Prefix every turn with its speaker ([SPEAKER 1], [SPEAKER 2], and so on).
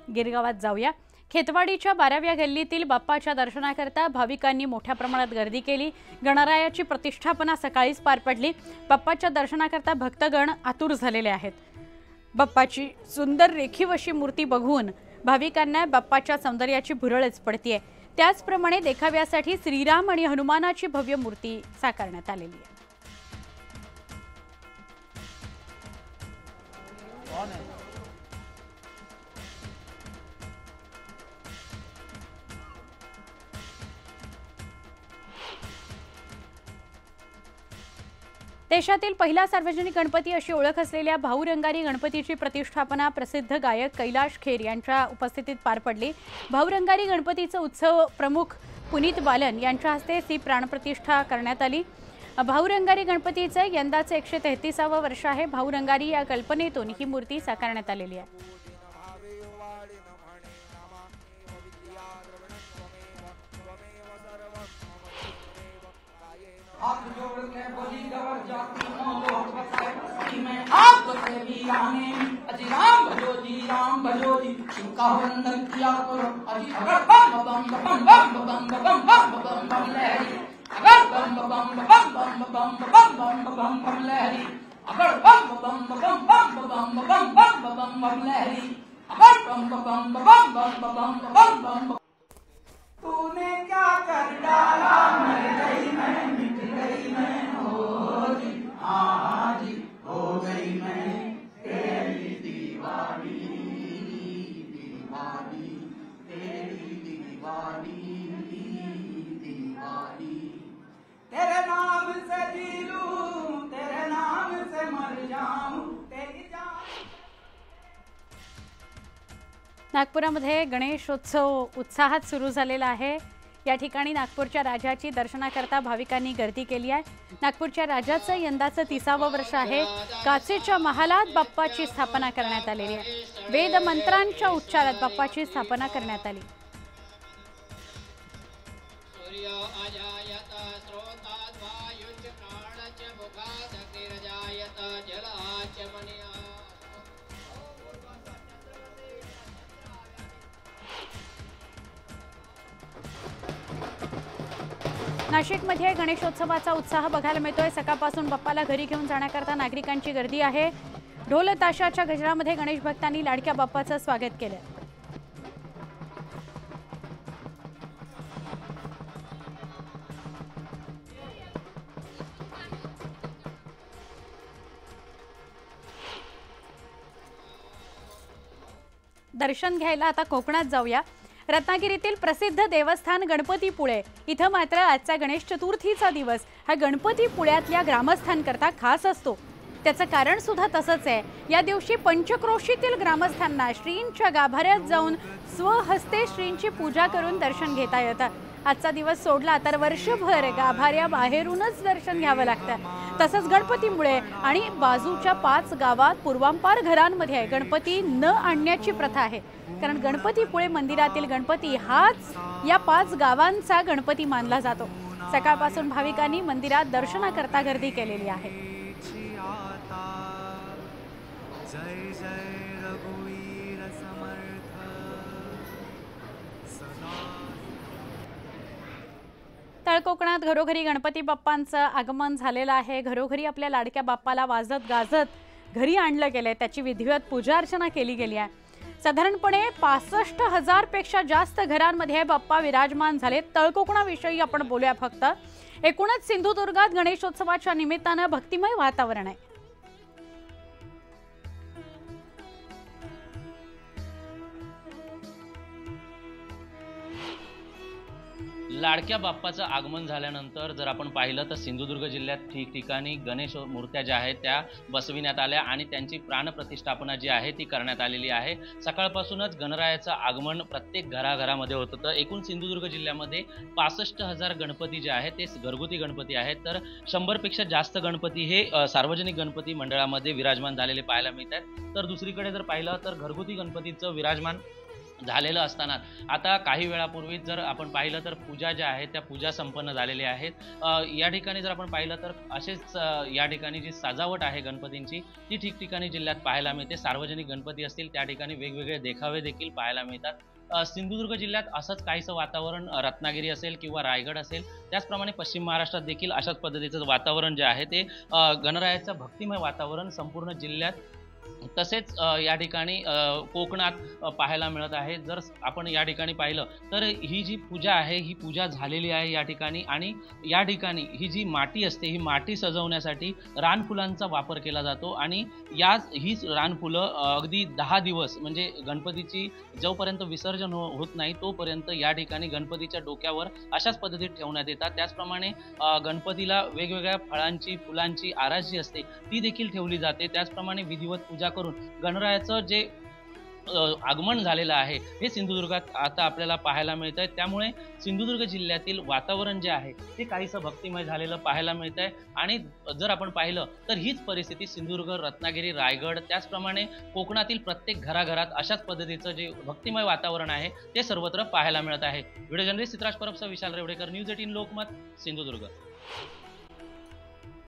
[SPEAKER 1] गिरगावात जाऊया। खेतवाडीच्या 12व्या गल्लीतील बाप्पाच्या दर्शनाकरता भाविकांनी मोठ्या प्रमाणात गर्दी केली। गणरायाची प्रतिष्ठापना सकाळीच पार पडली। बाप्पाच्या दर्शनाकरता भक्तगण आतुर झालेले आहेत। बाप्पाची सुंदर रेखीव अशी मूर्ती बघून भाविकांना बाप्पाच्या सौंदर्याची भुरळच पडतीये। त्याचप्रमाणे देखाव्यासाठी श्रीराम आणि हनुमानाची भव्य मूर्ती साकारण्यात आलेली आहे। देशातील पहिला सार्वजनिक गणपती अशी ओळख असलेल्या भाऊरंगारी गणपतीची प्रतिष्ठापना प्रसिद्ध गायक कैलाश खेर यांच्या उपस्थितीत पार पडली। भाऊरंगारी गणपतीचा उत्सव प्रमुख पुनीत बालन यांच्या हस्ते सी प्राणप्रतिष्ठा करण्यात आली। भाऊरंगारी गणपतीचे यंदाचे 133वे वर्ष आहे। भाऊरंगारी या कल्पनेतून ही मूर्ती साकारण्यात आलेली आहे।
[SPEAKER 2] तूने क्या कर डाला, मर गई मैं, मिट गई मैं, हो जी, हाँ जी, हो गई मैं तेरी दीवानी, दीवानी, तेरी दीवानी, दीवानी, तेरे नाम से जी लूं, तेरे नाम से मर जाऊं, तेरी जान।
[SPEAKER 1] नागपुरामध्ये गणेशोत्सव उत्साहात सुरू झालेला आहे। या ठिकाणी नागपूरच्या राजाची दर्शनाकरता भाविकांनी गर्दी केली आहे। नागपूरच्या राजाचं यंदाचं 30वे वर्ष आहे। काचेच्या महालात बाप्पाची स्थापना करण्यात आलेली आहे। वेद मंत्रांच्या उच्चारात बाप्पाची स्थापना करण्यात आली। नाशिकमध्ये गणेशोत्सवाचा उत्साह बघायला मिळतोय। सकाळपासून बाप्पाला घरी घेऊन जाण्याकरता नागरिकांची गर्दी आहे। ढोल ताशाच्या गजरामध्ये गणेश भक्तांनी लाडक्या बाप्पाचं स्वागत केलं। दर्शन घ्यायला आता कोकणात जाऊया। रत्नागिरीतील प्रसिद्ध देवस्थान गणपतीपुळे इथं मात्र आजचा गणेश चतुर्थीचा दिवस हा गणपतीपुळ्यातल्या ग्रामस्थांकरता खास असतो। त्याचं कारण सुद्धा तसंच आहे। या दिवशी पंचक्रोशीतील ग्रामस्थांना श्रींच्या गाभाऱ्यात जाऊन स्वहस्ते श्रींची पूजा करून दर्शन घेता येतं। आजचा दिवस सोडला तर वर्षभर गाभाऱ्या बाहेरूनच दर्शन घ्यावं लागतं। तसंच गणपतीमुळे आणि बाजूच्या 5 गावात पूर्वांपार घरांमध्ये गणपती न आणण्याची प्रथा आहे। कारण गणपतीपुळे मंदिरातील गणपती हाच या 5 गावांचा गणपती मानला जातो। सकाळपासून भाविकांनी मंदिरात दर्शनाकरता गर्दी केलेली आहे। तळकोकणात घरोघरी गणपती बाप्पांचं आगमन झालेलं आहे। घरोघरी आपल्या लाडक्या बाप्पाला वाजत गाजत घरी आणलं गेलंय। त्याची विधिवत पूजा अर्चना केली गेली आहे। साधारणपणे 65,000 पेक्षा जास्त घरांमध्ये बाप्पा विराजमान झाले। तळकोकणाविषयी आपण बोलूया फक्त। एकूणच सिंधुदुर्गात गणेशोत्सवाच्या निमित्तानं भक्तिमय वातावरण आहे।
[SPEAKER 3] लाडक्या बाप्पाचं आगमन झाल्यानंतर जर आपण पाहिलं तर सिंधुदुर्ग जिल्ह्यात ठिकठिकाणी गणेश मूर्त्या ज्या आहेत त्या बसविण्यात आल्या आणि त्यांची प्राणप्रतिष्ठापना जी आहे ती करण्यात आलेली आहे। सकाळपासूनच गणरायाचं आगमन प्रत्येक घराघरामध्ये होत होतं। एकूण सिंधुदुर्ग जिल्ह्यामध्ये 65,000 गणपती जे आहेत ते घरगुती गणपती आहेत, तर 100 पेक्षा जास्त गणपती हे सार्वजनिक गणपती मंडळामध्ये विराजमान झालेले पाहायला मिळतात। तर दुसरीकडे जर पाहिलं तर घरगुती गणपतीचं विराजमान झालेलं असताना आता काही वेळापूर्वी जर आपण पाहिलं तर पूजा ज्या आहेत त्या पूजा संपन्न झालेल्या आहेत. या ठिकाणी जर आपण पाहिलं तर असेच या ठिकाणी जी सजावट आहे गणपतींची ती ठिकठिकाणी जिल्ह्यात पाहायला मिळते. सार्वजनिक गणपती असतील त्या ठिकाणी वेगवेगळे देखावे देखील पाहायला मिळतात. सिंधुदुर्ग जिल्ह्यात असंच काहीसं वातावरण रत्नागिरी असेल किंवा रायगड असेल त्याचप्रमाणे पश्चिम महाराष्ट्रात देखील अशाच पद्धतीचं वातावरण जे आहे ते गणरायाचं भक्तिमय वातावरण संपूर्ण जिल्ह्यात तसेच या ठिकाणी कोकणात पाहायला मिळत आहे. जर आपण या ठिकाणी पाहिलं तर ही जी पूजा आहे ही पूजा झालेली आहे या ठिकाणी आणि या ठिकाणी ही जी माती असते ही माती सजवण्यासाठी रानफुलांचा वापर केला जातो आणि हीच रानफुलं अगदी 10 दिवस म्हणजे गणपतीची जोपर्यंत विसर्जन होत नाही तोपर्यंत या ठिकाणी गणपतीच्या डोक्यावर अशाच पद्धतीत ठेवण्यात येतात. त्याचप्रमाणे गणपतीला वेगवेगळ्या फळांची फुलांची आरास जी असते ती देखील ठेवली जाते. त्याचप्रमाणे विधिवत पूजा करून गणरायाचं जे आगमन झालेलं आहे हे सिंधुदुर्गात आता आपल्याला पाहायला मिळत आहे. त्यामुळे सिंधुदुर्ग जिल्ह्यातील वातावरण जे आहे ते काहीसं भक्तिमय झालेलं पाहायला मिळत आहे आणि जर आपण पाहिलं तर हीच परिस्थिती सिंधुदुर्ग, रत्नागिरी, रायगड त्याचप्रमाणे कोकणातील प्रत्येक घराघरात अशाच पद्धतीचं जे भक्तिमय वातावरण आहे ते सर्वत्र पाहायला मिळत आहे. व्हिडिओ जर्नलिस्ट चित्राज परबसह विशाल रेवडेकर, न्यूज 18 लोकमत, सिंधुदुर्ग.